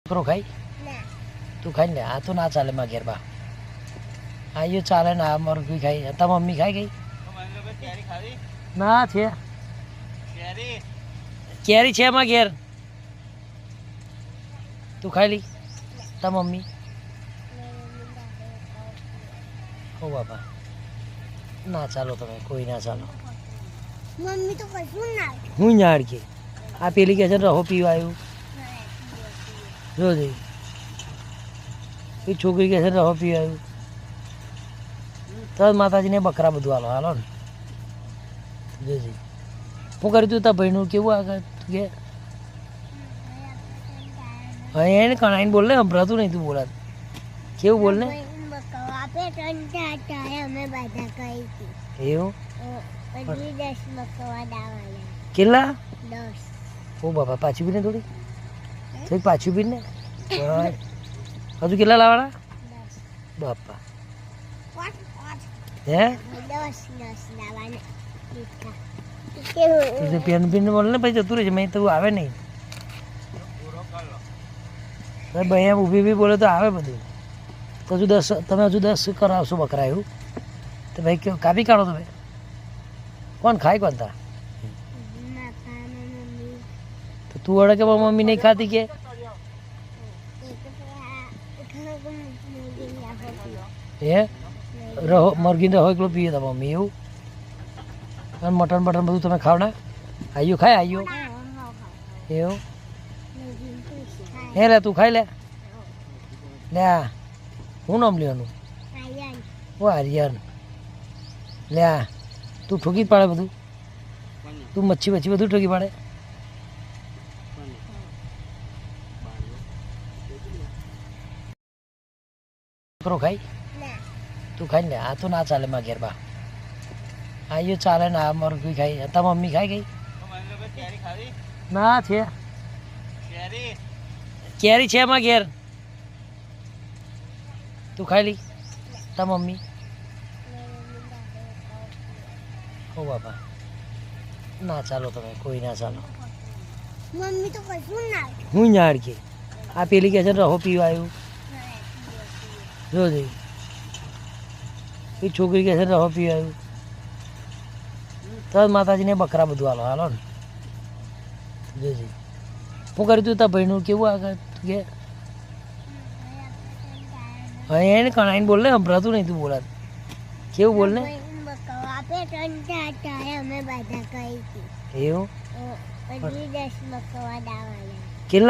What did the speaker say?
કરો ખાઈ તું ખાઈ લે આ તો ના ચાલે માં ઘેર બા આયો ચાલે ને આ મરઘી ખાઈ તા મમ્મી ખાઈ ગઈ ના છે કેરી છે માં ઘેર તું ખાઈ લી તા મમ્મી ઓ બાપા ના ચાલો તમે કોઈ ના ચાલો મમ્મી તો કશું ના હું યાર કે આ પેલી કે છે ને રહો પીવા આવ્યું જોજે એ છોકરી કે છે ને રહો પીવા આવ્યું તરત માતાજીને બકરા બધું હાલો હાલો ને જોજે હું કર્યું તું તાર ભાઈનું કેવું આગળ કે હા એને કણાઈને બોલ ને સંભળાતું નહીં તું બોલાત કેવું બોલ ને આપે અમે બધા કહી હતી એવું પછી 10 બકવા દાવાના કેટલા 10 ઓ બાપા પાછી પીને થોડી થોડીક પાછી પીને હજુ કેટલા લાવવાના 10 બાપા 5 હે 10 દાવાના તું પેન પીને બોલ ને પછી જતું રહેશે મેં તો આવે નહીં ભાઈ એમ ઊભી ઊભી બોલે તો આવે બધું તો હજુ 10 તમે હજુ 10 કરાવશો બકરા એવું તો ભાઈ કેવું કાપી કાઢો તમે કોણ ખાય કોણ તા તો તું વડે કે મમ્મી નહીં ખાતી કે એ રહો મરઘીને રહો એકલો પીએ તા મમ્મી એવું અને મટન બટન બધું તમે ખાવ ને આયો ખાય આયો એવું હે લે તું ખાઈ લે લે આ હું નામ લેવાનું ઓ આર્યન લે આ તું ઠોકી જ પાડે બધું તું મચ્છી મચ્છી બધું ઠોકી પાડે કરો ખાઈ તું ખાઈ લે આ તો ના ચાલે માં ઘેર બા આયો ચાલે ને આ મરઘી ખાઈ તા મમ્મી ખાઈ ગઈ ના છે કેરી છે માં ઘેર તું ખાઈ લી તા મમ્મી ઓ બાપા ના ચાલો તમે કોઈ ના ચાલો મમ્મી તો કશું ના હું યાર કે આ પેલી કે છે ને રહો પીવા આવ્યું જોજે એ છોકરી કે છે ને રહો પીવા આવ્યું તરત માતાજીને બકરા બધું હાલો હાલો ને જોજે હું કર્યું તું તાર ભાઈનું કેવું આગળ કે હા એને કણાઈને બોલ ને સંભળાતું નહીં તું બોલાત કેવું બોલ ને આપે અમે બધા કહી હતી એવું પછી 10 બકવા દાવાના કેટલા